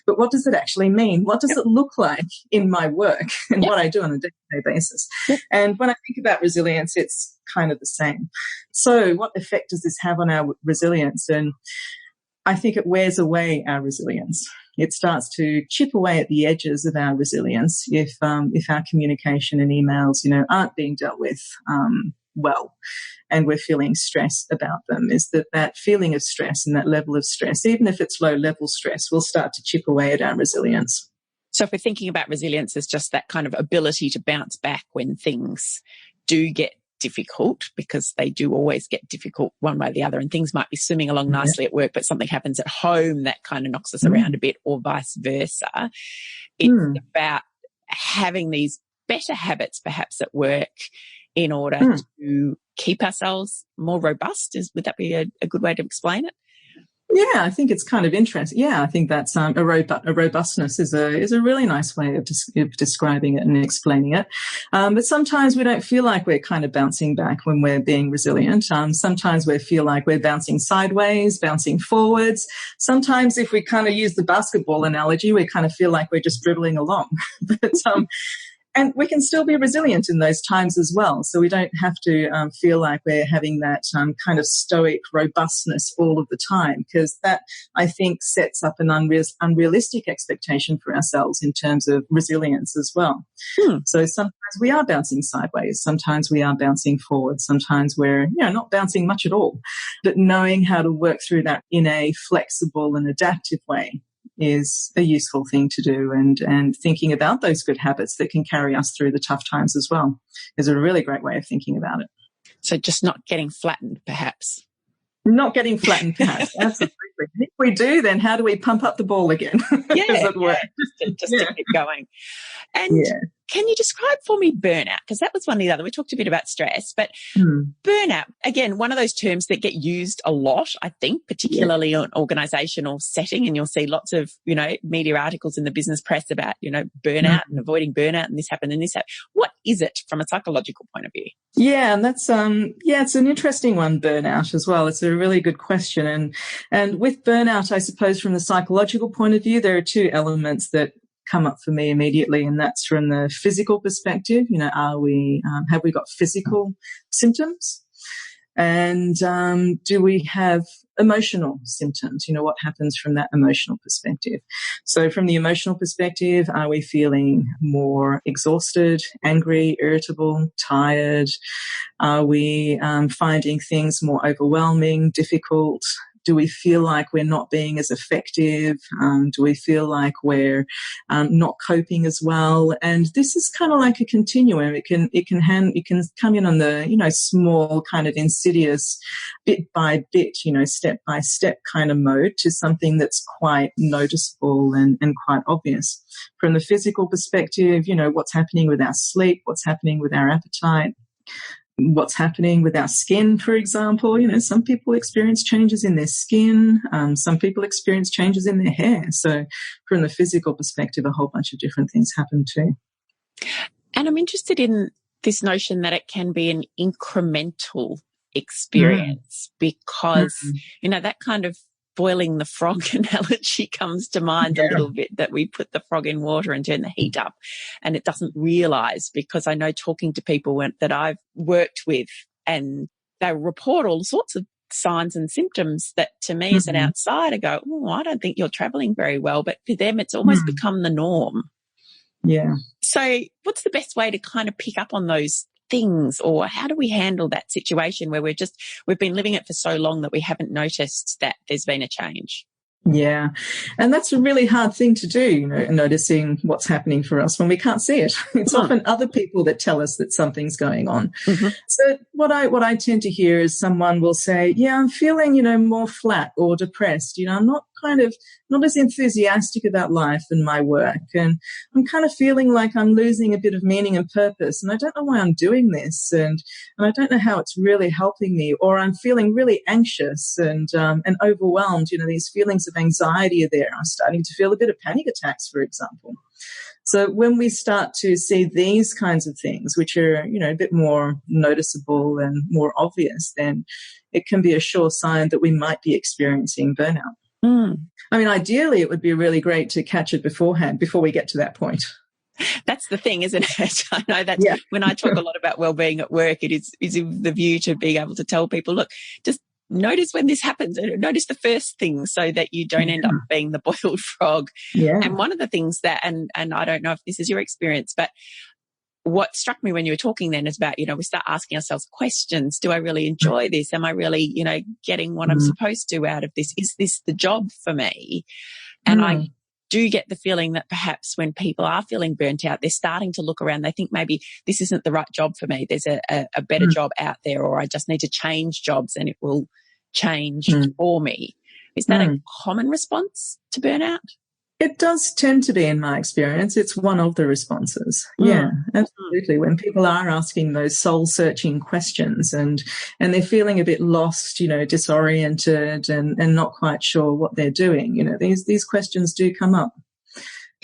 But what does it actually mean? What does it look like in my work and what I do on a day-to-day basis? And when I think about resilience, it's kind of the same. So what effect does this have on our resilience? And I think it wears away our resilience. It starts to chip away at the edges of our resilience if our communication and emails, aren't being dealt with well, and we're feeling stress about them. Is that feeling of stress and that level of stress, even if it's low level stress, will start to chip away at our resilience. So if we're thinking about resilience as just that kind of ability to bounce back when things do get difficult, because they do always get difficult one way or the other, and things might be swimming along nicely at work, but something happens at home that kind of knocks us around a bit, or vice versa. It's about having these better habits perhaps at work in order to keep ourselves more robust. Would that be a good way to explain it? Yeah, I think it's kind of interesting. Yeah, I think that's a robustness is a really nice way of describing it and explaining it. But sometimes we don't feel like we're kind of bouncing back when we're being resilient. Sometimes we feel like we're bouncing sideways, bouncing forwards. Sometimes, if we kind of use the basketball analogy, we kind of feel like we're just dribbling along. And we can still be resilient in those times as well. So we don't have to feel like we're having that kind of stoic robustness all of the time, because that, I think, sets up an unrealistic expectation for ourselves in terms of resilience as well. So sometimes we are bouncing sideways. Sometimes we are bouncing forward. Sometimes we're not bouncing much at all. But knowing how to work through that in a flexible and adaptive way is a useful thing to do, and thinking about those good habits that can carry us through the tough times as well is a really great way of thinking about it. So just not getting flattened, perhaps. Not getting flattened, perhaps. Absolutely. If we do, then how do we pump up the ball again? Just to keep going. And can you describe for me burnout? Because that was one of the other. We talked a bit about stress, but burnout, again, one of those terms that get used a lot, I think, particularly in an organisational setting. And you'll see lots of, media articles in the business press about, burnout and avoiding burnout, and this happened and this happened. What is it from a psychological point of view? Yeah, and that's it's an interesting one, burnout as well. It's a really good question. And with burnout, I suppose from the psychological point of view, there are two elements that come up for me immediately, and that's from the physical perspective. Have we got physical symptoms? And do we have emotional symptoms? What happens from that emotional perspective? So from the emotional perspective, are we feeling more exhausted, angry, irritable, tired? Are we finding things more overwhelming, difficult? Do we feel like we're not being as effective? Do we feel like we're not coping as well? And this is kind of like a continuum. It can come in on the small kind of insidious, bit by bit, step by step kind of mode, to something that's quite noticeable and quite obvious. From the physical perspective, what's happening with our sleep, what's happening with our appetite, what's happening with our skin, for example. Some people experience changes in their skin. Some people experience changes in their hair. So from the physical perspective, a whole bunch of different things happen too. And I'm interested in this notion that it can be an incremental experience because, that kind of boiling the frog analogy comes to mind a little bit, that we put the frog in water and turn the heat up and it doesn't realise, because I know talking to people that I've worked with, and they report all sorts of signs and symptoms that to me as an outsider go, I don't think you're travelling very well, but for them it's almost become the norm. Yeah. So what's the best way to kind of pick up on those things, or how do we handle that situation where we've been living it for so long that we haven't noticed that there's been a change? Yeah. And that's a really hard thing to do, noticing what's happening for us when we can't see it. It's often other people that tell us that something's going on. So what I tend to hear is someone will say, I'm feeling, more flat or depressed. I'm not as enthusiastic about life and my work. And I'm kind of feeling like I'm losing a bit of meaning and purpose. And I don't know why I'm doing this. And I don't know how it's really helping me. Or I'm feeling really anxious and overwhelmed. These feelings of anxiety are there. I'm starting to feel a bit of panic attacks, for example. So when we start to see these kinds of things, which are, a bit more noticeable and more obvious, then it can be a sure sign that we might be experiencing burnout. I mean, ideally, it would be really great to catch it beforehand, before we get to that point. That's the thing, isn't it? I know that when I talk a lot about wellbeing at work, it is the view to being able to tell people, look, just notice when this happens, notice the first thing so that you don't end up being the boiled frog. Yeah. And one of the things that, and I don't know if this is your experience, but what struck me when you were talking then is about, we start asking ourselves questions. Do I really enjoy this? Am I really, getting what I'm supposed to out of this? Is this the job for me? And I do get the feeling that perhaps when people are feeling burnt out, they're starting to look around. They think maybe this isn't the right job for me. There's a better job out there, or I just need to change jobs and it will change for me. Is that a common response to burnout? It does tend to be, in my experience. It's one of the responses. Yeah, absolutely. When people are asking those soul-searching questions and they're feeling a bit lost, disoriented and not quite sure what they're doing, these questions do come up.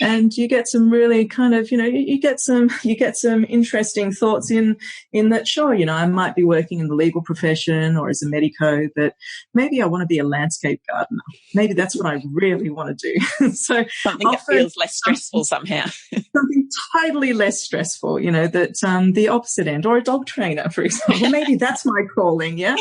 And you get some really kind of, you get some interesting thoughts in that, sure, I might be working in the legal profession or as a medico, but maybe I want to be a landscape gardener. Maybe that's what I really want to do. So something that feels less stressful somehow. Something totally less stressful, that the opposite end, or a dog trainer, for example. Maybe that's my calling, yeah?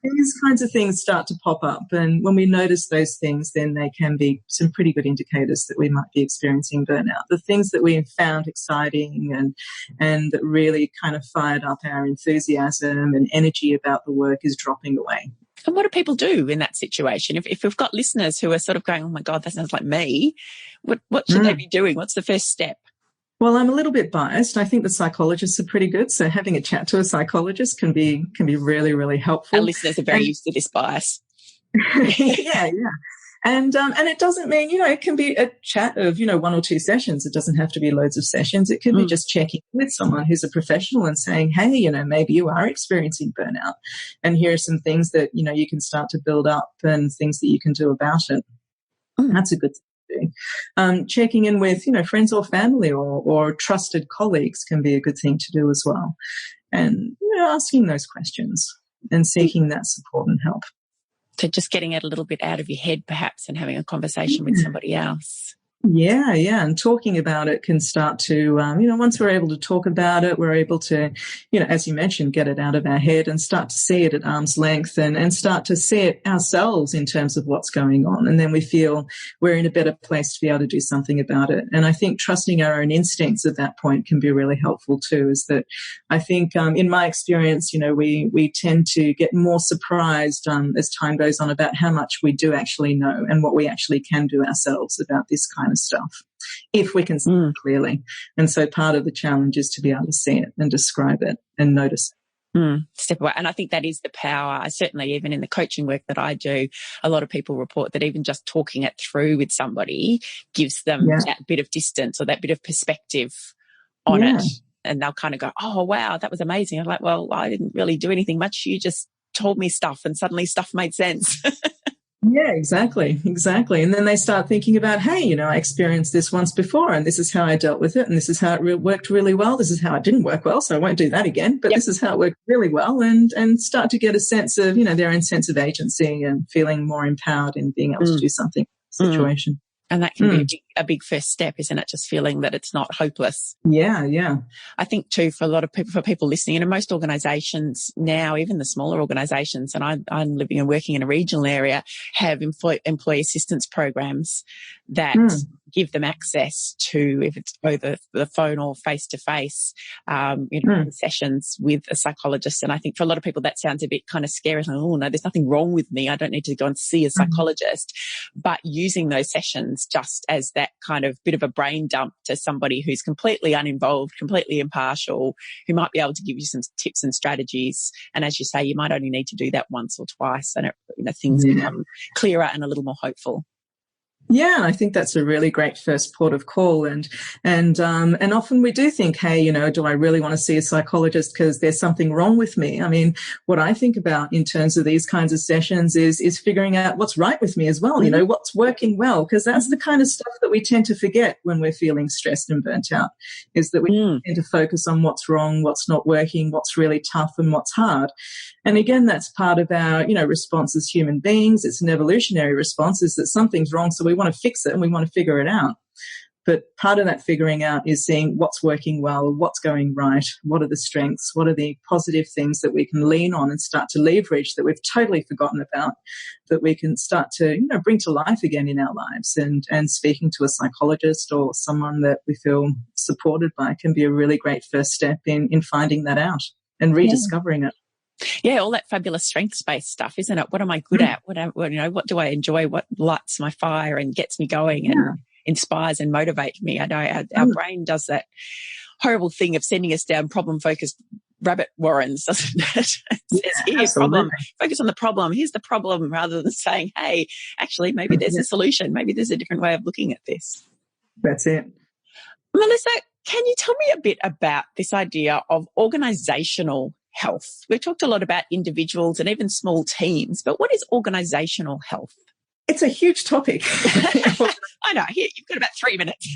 These kinds of things start to pop up. And when we notice those things, then they can be some pretty good indicators that we might be experiencing burnout. The things that we have found exciting and that really kind of fired up our enthusiasm and energy about the work is dropping away. And what do people do in that situation? If we've got listeners who are sort of going, oh my God, that sounds like me, what should they be doing? What's the first step? Well, I'm a little bit biased. I think the psychologists are pretty good. So having a chat to a psychologist can be really, really helpful. Our listeners are very used to this bias. Yeah. And it doesn't mean, it can be a chat of, 1 or 2 sessions. It doesn't have to be loads of sessions. It can be just checking with someone who's a professional and saying, hey, maybe you are experiencing burnout. And here are some things that, you can start to build up and things that you can do about it. That's a good thing to do. Checking in with, friends or family or trusted colleagues can be a good thing to do as well. And, asking those questions and seeking that support and help. So just getting it a little bit out of your head, perhaps, and having a conversation with somebody else. Yeah. And talking about it can start to, once we're able to talk about it, we're able to, as you mentioned, get it out of our head and start to see it at arm's length and start to see it ourselves in terms of what's going on. And then we feel we're in a better place to be able to do something about it. And I think trusting our own instincts at that point can be really helpful too, is that I think, in my experience, we tend to get more surprised, as time goes on about how much we do actually know and what we actually can do ourselves about this kind of stuff, if we can see it clearly. And so part of the challenge is to be able to see it and describe it and notice it. Step away. And I think that is the power. Certainly, even in the coaching work that I do, a lot of people report that even just talking it through with somebody gives them that bit of distance or that bit of perspective on it. And they'll kind of go, oh, wow, that was amazing. I'm like, well, I didn't really do anything much. You just told me stuff and suddenly stuff made sense. Yeah, exactly. And then they start thinking about, hey, I experienced this once before and this is how I dealt with it and this is how it worked really well. This is how it didn't work well, so I won't do that again. But this is how it worked really well and start to get a sense of, their own sense of agency and feeling more empowered in being able to do something in the situation. And that can be a big first step, isn't it? Just feeling that it's not hopeless. Yeah. I think too, for a lot of people, for people listening, and most organisations now, even the smaller organisations, and I'm living and working in a regional area, have employee assistance programs that give them access to, if it's over the phone or face to face, sessions with a psychologist. And I think for a lot of people that sounds a bit kind of scary. Like, oh no, there's nothing wrong with me. I don't need to go and see a psychologist. But using those sessions just as that kind of bit of a brain dump to somebody who's completely uninvolved, completely impartial, who might be able to give you some tips and strategies. And as you say, you might only need to do that once or twice, and things become clearer and a little more hopeful. Yeah, I think that's a really great first port of call. And often we do think, hey, do I really want to see a psychologist because there's something wrong with me? I mean, what I think about in terms of these kinds of sessions is figuring out what's right with me as well, what's working well, because that's the kind of stuff that we tend to forget when we're feeling stressed and burnt out, is that we tend to focus on what's wrong, what's not working, what's really tough and what's hard. And again, that's part of our, response as human beings. It's an evolutionary response, is that something's wrong, so we want to fix it and we want to figure it out. But part of that figuring out is seeing what's working well, what's going right, what are the strengths, what are the positive things that we can lean on and start to leverage that we've totally forgotten about, that we can start to, bring to life again in our lives. And speaking to a psychologist or someone that we feel supported by can be a really great first step in finding that out and rediscovering it. Yeah, all that fabulous strengths-based stuff, isn't it? What am I good at? What do I enjoy? What lights my fire and gets me going and inspires and motivates me? I know our brain does that horrible thing of sending us down problem-focused rabbit warrens, doesn't it? It says, problem, focus on the problem. Here's the problem, rather than saying, hey, actually, maybe there's a solution. Maybe there's a different way of looking at this. That's it. Melissa, can you tell me a bit about this idea of organisational health? We've talked a lot about individuals and even small teams, but what is organisational health? It's a huge topic. I know. Here, you've got about 3 minutes.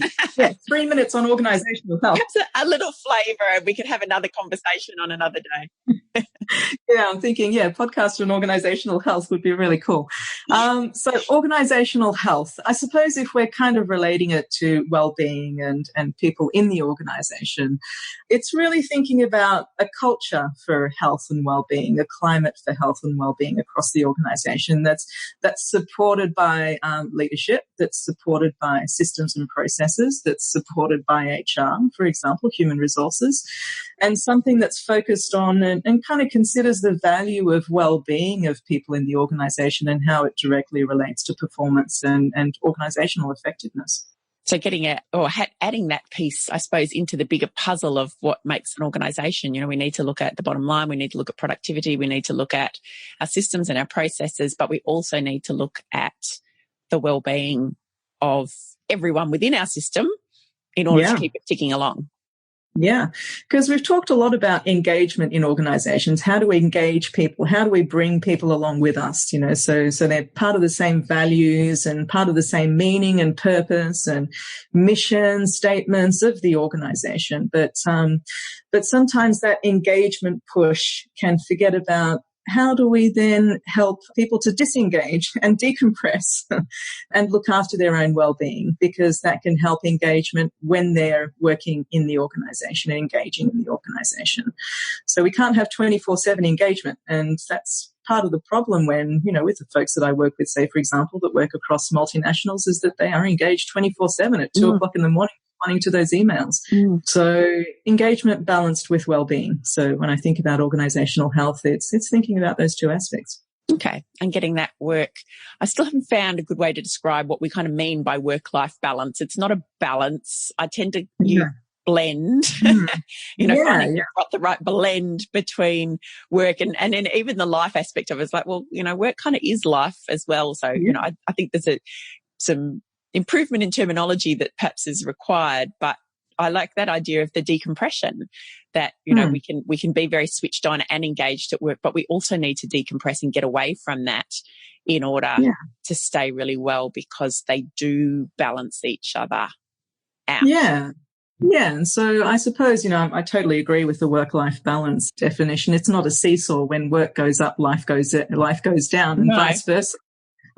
3 minutes on organisational health. Perhaps a little flavour, and we could have another conversation on another day. I'm thinking, podcast on organisational health would be really cool. So organisational health, I suppose if we're kind of relating it to well-being and people in the organisation, it's really thinking about a culture for health and well-being, a climate for health and well-being across the organisation that's supported by leadership, that's supported by systems and processes, that's supported by HR, for example, human resources, and something that's focused on and kind of considers the value of well-being of people in the organisation and how it directly relates to performance and organisational effectiveness. So adding that piece, I suppose, into the bigger puzzle of what makes an organisation. We need to look at the bottom line. We need to look at productivity. We need to look at our systems and our processes, but we also need to look at the well-being of everyone within our system in order to keep it ticking along. Yeah, because we've talked a lot about engagement in organizations. How do we engage people? How do we bring people along with us? So they're part of the same values and part of the same meaning and purpose and mission statements of the organization. But sometimes that engagement push can forget about how do we then help people to disengage and decompress and look after their own well-being, because that can help engagement when they're working in the organisation and engaging in the organisation. So we can't have 24/7 engagement, and that's part of the problem when, with the folks that I work with, say, for example, that work across multinationals, is that they are engaged 24/7 at 2 o'clock in the morning, responding to those emails. So engagement balanced with well-being. So when I think about organisational health, it's thinking about those two aspects. Okay. And getting that work. I still haven't found a good way to describe what we kind of mean by work-life balance. It's not a balance. I tend to use blend, finding you've got the right blend between work and then even the life aspect of it. It's like, well, work kind of is life as well. So, I think there's some improvement in terminology that perhaps is required, but I like that idea of the decompression, that, we can be very switched on and engaged at work, but we also need to decompress and get away from that in order to stay really well, because they do balance each other out. Yeah. Yeah. And so I suppose, I totally agree with the work-life balance definition. It's not a seesaw. When work goes up, life goes down, and vice versa.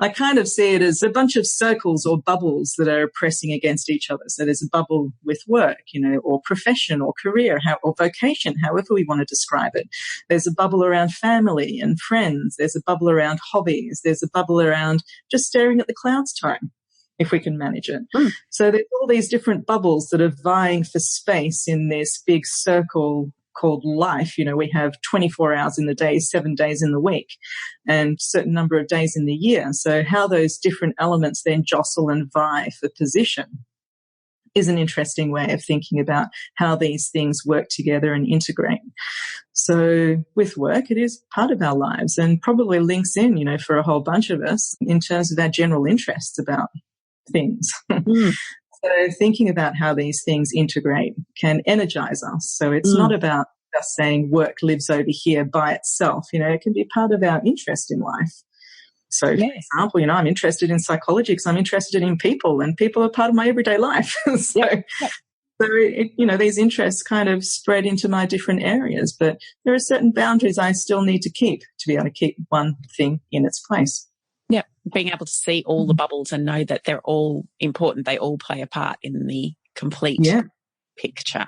I kind of see it as a bunch of circles or bubbles that are pressing against each other. So there's a bubble with work, or profession or career or vocation, however we want to describe it. There's a bubble around family and friends. There's a bubble around hobbies. There's a bubble around just staring at the clouds time, if we can manage it. So there's all these different bubbles that are vying for space in this big circle called life. We have 24 hours in the day, 7 days in the week, and a certain number of days in the year. So how those different elements then jostle and vie for position is an interesting way of thinking about how these things work together and integrate. So with work, it is part of our lives and probably links in, for a whole bunch of us in terms of our general interests about things. So thinking about how these things integrate can energize us. So it's not about just saying work lives over here by itself. It can be part of our interest in life. So, for example, I'm interested in psychology because I'm interested in people, and people are part of my everyday life. So these interests kind of spread into my different areas, but there are certain boundaries I still need to keep to be able to keep one thing in its place. Yeah, being able to see all the bubbles and know that they're all important. They all play a part in the complete picture.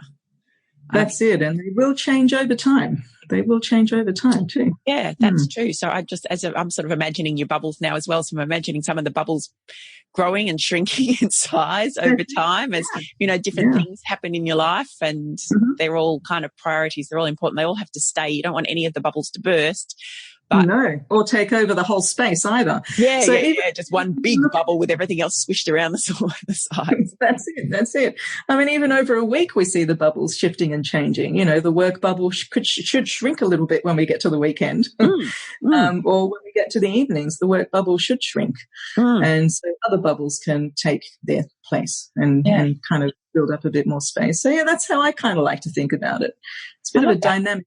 That's it. And they will change over time. They will change over time too. Yeah, that's true. So I'm sort of imagining your bubbles now as well. So I'm imagining some of the bubbles growing and shrinking in size over time as, different things happen in your life, and they're all kind of priorities. They're all important. They all have to stay. You don't want any of the bubbles to burst. But, no, or take over the whole space either. Just one big bubble with everything else swished around the sides. That's it. I mean, even over a week, we see the bubbles shifting and changing. The work bubble should shrink a little bit when we get to the weekend. Or when we get to the evenings, the work bubble should shrink. And so other bubbles can take their place and kind of build up a bit more space. So, that's how I kind of like to think about it. It's a bit of a dynamic,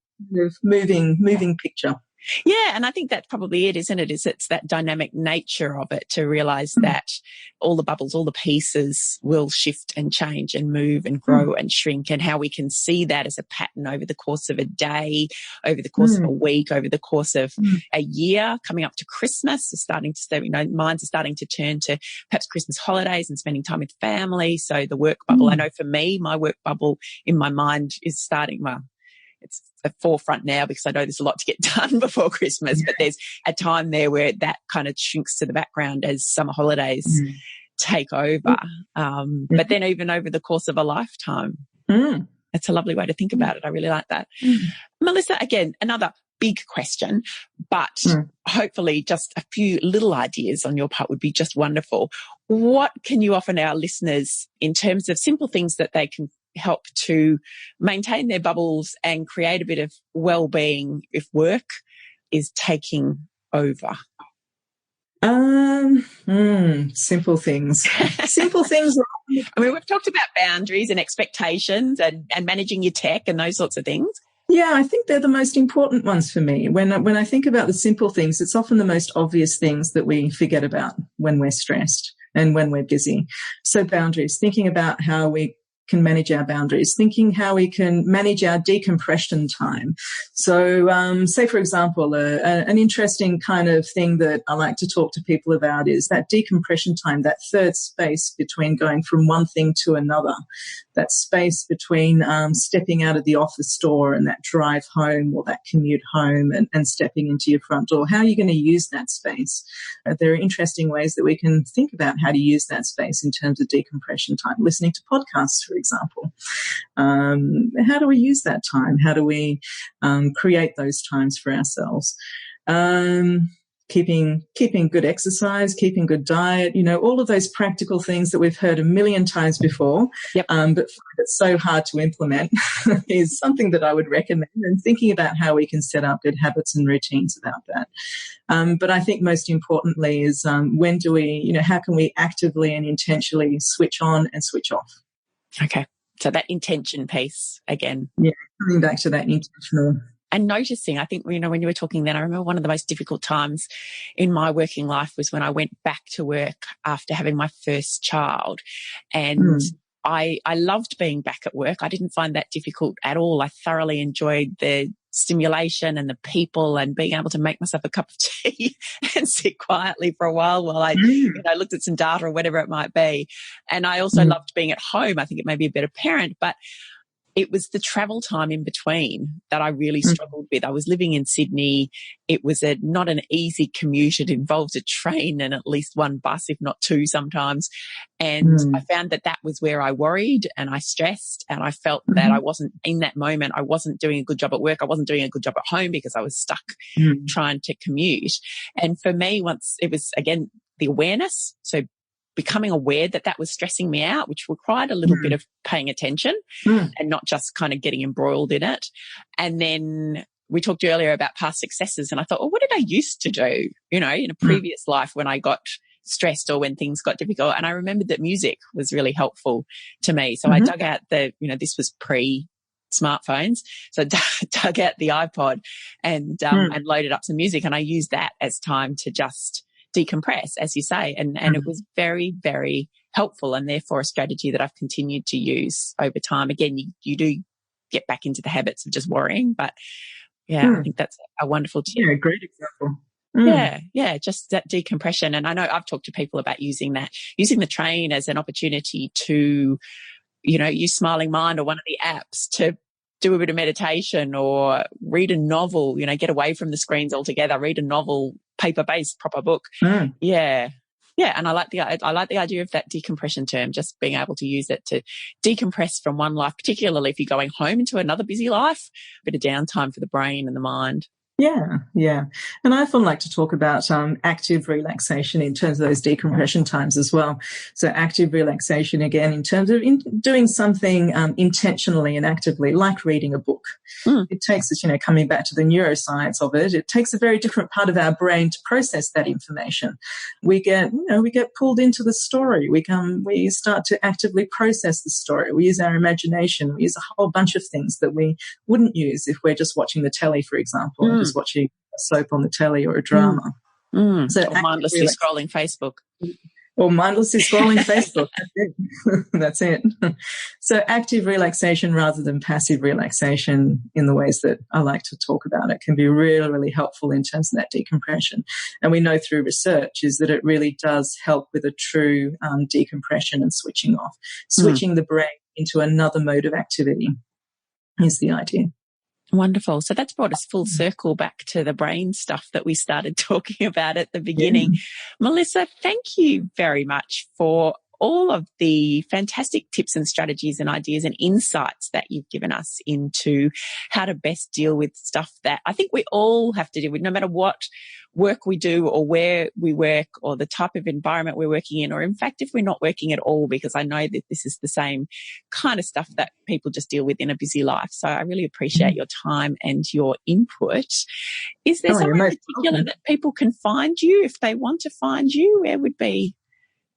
moving picture. Yeah, and I think that's probably it, isn't it? It's that dynamic nature of it to realize that all the bubbles, all the pieces will shift and change and move and grow and shrink, and how we can see that as a pattern over the course of a day, over the course of a week, over the course of a year, coming up to Christmas, minds are starting to turn to perhaps Christmas holidays and spending time with family. So the work bubble, I know for me, my work bubble in my mind is starting, it's a forefront now because I know there's a lot to get done before Christmas, but there's a time there where that kind of shrinks to the background as summer holidays take over. But then even over the course of a lifetime, it's a lovely way to think about it. I really like that. Melissa, again, another big question, but hopefully just a few little ideas on your part would be just wonderful. What can you offer our listeners in terms of simple things that they can help to maintain their bubbles and create a bit of well-being if work is taking over? Simple things. Simple things. I mean, we've talked about boundaries and expectations and managing your tech and those sorts of things. Yeah, I think they're the most important ones for me. When I think about the simple things, it's often the most obvious things that we forget about when we're stressed and when we're busy. So boundaries, thinking about how we can manage our boundaries, thinking how we can manage our decompression time. So, say, for example, an interesting kind of thing that I like to talk to people about is that decompression time, that third space between going from one thing to another, that space between stepping out of the office door and that drive home or that commute home and stepping into your front door. How are you going to use that space? There are interesting ways that we can think about how to use that space in terms of decompression time. Listening to podcasts, for example. How do we use that time? How do we create those times for ourselves? Keeping good exercise, keeping good diet, all of those practical things that we've heard a million times before, but find it so hard to implement is something that I would recommend, and thinking about how we can set up good habits and routines about that. But I think most importantly is when do we, how can we actively and intentionally switch on and switch off? Okay. So that intention piece again. Yeah, coming back to that intentional. And noticing, I think, when you were talking then, I remember one of the most difficult times in my working life was when I went back to work after having my first child. And I loved being back at work. I didn't find that difficult at all. I thoroughly enjoyed the stimulation and the people and being able to make myself a cup of tea and sit quietly for a while I looked at some data or whatever it might be. And I also loved being at home. I think it made me a better parent, but it was the travel time in between that I really struggled with. I was living in Sydney. It was not an easy commute. It involved a train and at least one bus, if not two sometimes. And I found that was where I worried and I stressed, and I felt that I wasn't in that moment. I wasn't doing a good job at work. I wasn't doing a good job at home because I was stuck trying to commute. And for me, once it was, again, the awareness. So becoming aware that was stressing me out, which required a little bit of paying attention and not just kind of getting embroiled in it. And then we talked earlier about past successes, and I thought, what did I used to do, in a previous life when I got stressed or when things got difficult? And I remembered that music was really helpful to me. So I dug out this was pre-smartphones. So I dug out the iPod and loaded up some music, and I used that as time to just decompress, as you say. And it was very, very helpful, and therefore a strategy that I've continued to use over time. Again, you do get back into the habits of just worrying, but I think that's a wonderful tip. Yeah, great example. Yeah, just that decompression. And I know I've talked to people about using the train as an opportunity to, use Smiling Mind or one of the apps to do a bit of meditation or read a novel, get away from the screens altogether, read a novel, paper-based, proper book. Yeah. Yeah. And I like the idea of that decompression term, just being able to use it to decompress from one life, particularly if you're going home into another busy life, a bit of downtime for the brain and the mind. Yeah. And I often like to talk about active relaxation in terms of those decompression times as well. So active relaxation, again, in terms of doing something intentionally and actively, like reading a book. It takes us, coming back to the neuroscience of it, it takes a very different part of our brain to process that information. We get pulled into the story. We start to actively process the story. We use our imagination. We use a whole bunch of things that we wouldn't use if we're just watching the telly, for example. Just watching a soap on the telly or a drama. So or mindlessly scrolling Facebook. Or mindlessly scrolling Facebook. That's it. So active relaxation rather than passive relaxation in the ways that I like to talk about it can be really, really helpful in terms of that decompression. And we know through research is that it really does help with a true decompression and switching off. Switching the brain into another mode of activity is the idea. Wonderful. So that's brought us full circle back to the brain stuff that we started talking about at the beginning. Melissa, thank you very much for all of the fantastic tips and strategies and ideas and insights that you've given us into how to best deal with stuff that I think we all have to deal with, no matter what work we do or where we work or the type of environment we're working in, or in fact, if we're not working at all, because I know that this is the same kind of stuff that people just deal with in a busy life. So I really appreciate your time and your input. Is there somewhere in particular that people can find you if they want to find you?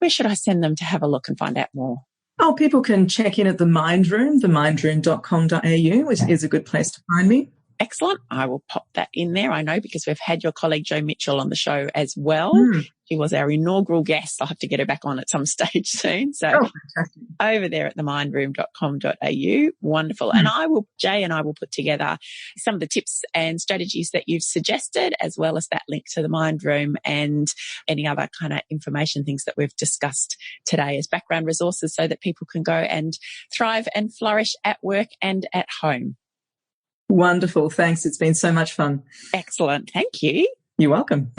Where should I send them to have a look and find out more? Oh, people can check in at the Mind Room, themindroom.com.au, which is a good place to find me. Excellent. I will pop that in there. I know because we've had your colleague Jo Mitchell on the show as well. She was our inaugural guest. I'll have to get her back on at some stage soon. So over there at themindroom.com.au. Wonderful. And Jay and I will put together some of the tips and strategies that you've suggested, as well as that link to the Mind Room and any other kind of information, things that we've discussed today as background resources so that people can go and thrive and flourish at work and at home. Wonderful. Thanks. It's been so much fun. Excellent. Thank you. You're welcome.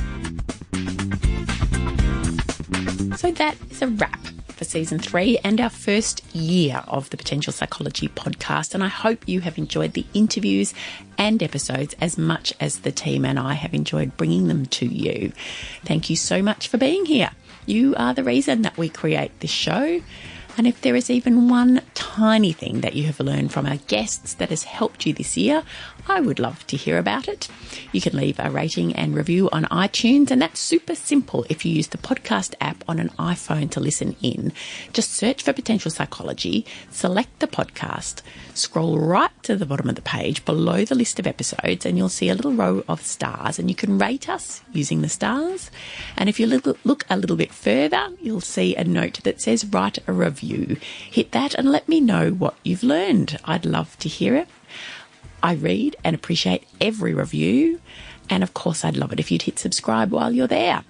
So that is a wrap for season 3 and our first year of the Potential Psychology podcast. And I hope you have enjoyed the interviews and episodes as much as the team and I have enjoyed bringing them to you. Thank you so much for being here. You are the reason that we create this show. And if there is even one tiny thing that you have learned from our guests that has helped you this year, I would love to hear about it. You can leave a rating and review on iTunes, and that's super simple if you use the podcast app on an iPhone to listen in. Just search for Potential Psychology, select the podcast, scroll right to the bottom of the page below the list of episodes, and you'll see a little row of stars, and you can rate us using the stars. And if you look a little bit further, you'll see a note that says write a review. Hit that and let me know what you've learned. I'd love to hear it. I read and appreciate every review. And of course, I'd love it if you'd hit subscribe while you're there.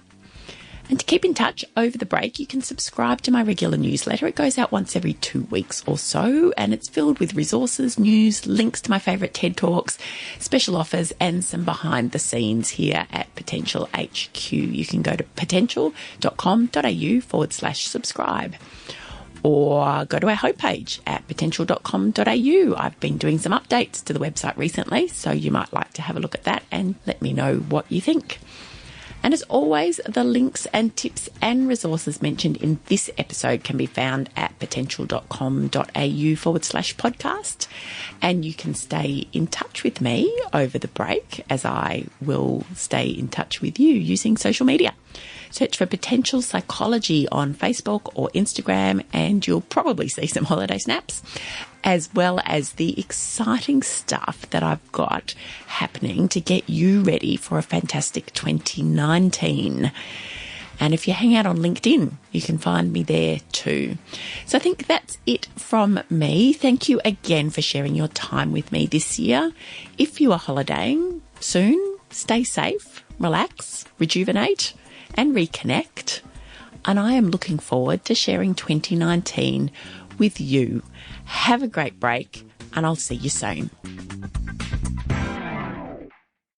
And to keep in touch over the break, you can subscribe to my regular newsletter. It goes out once every 2 weeks or so, and it's filled with resources, news, links to my favourite TED Talks, special offers, and some behind the scenes here at Potential HQ. You can go to potential.com.au/subscribe. Or go to our homepage at potential.com.au. I've been doing some updates to the website recently, so you might like to have a look at that and let me know what you think. And as always, the links and tips and resources mentioned in this episode can be found at potential.com.au/podcast. And you can stay in touch with me over the break, as I will stay in touch with you using social media. Search for Potential Psychology on Facebook or Instagram, and you'll probably see some holiday snaps, as well as the exciting stuff that I've got happening to get you ready for a fantastic 2019. And if you hang out on LinkedIn, you can find me there too. So I think that's it from me. Thank you again for sharing your time with me this year. If you are holidaying soon, stay safe. relax, rejuvenate, and reconnect. And I am looking forward to sharing 2019 with you. Have a great break, and I'll see you soon.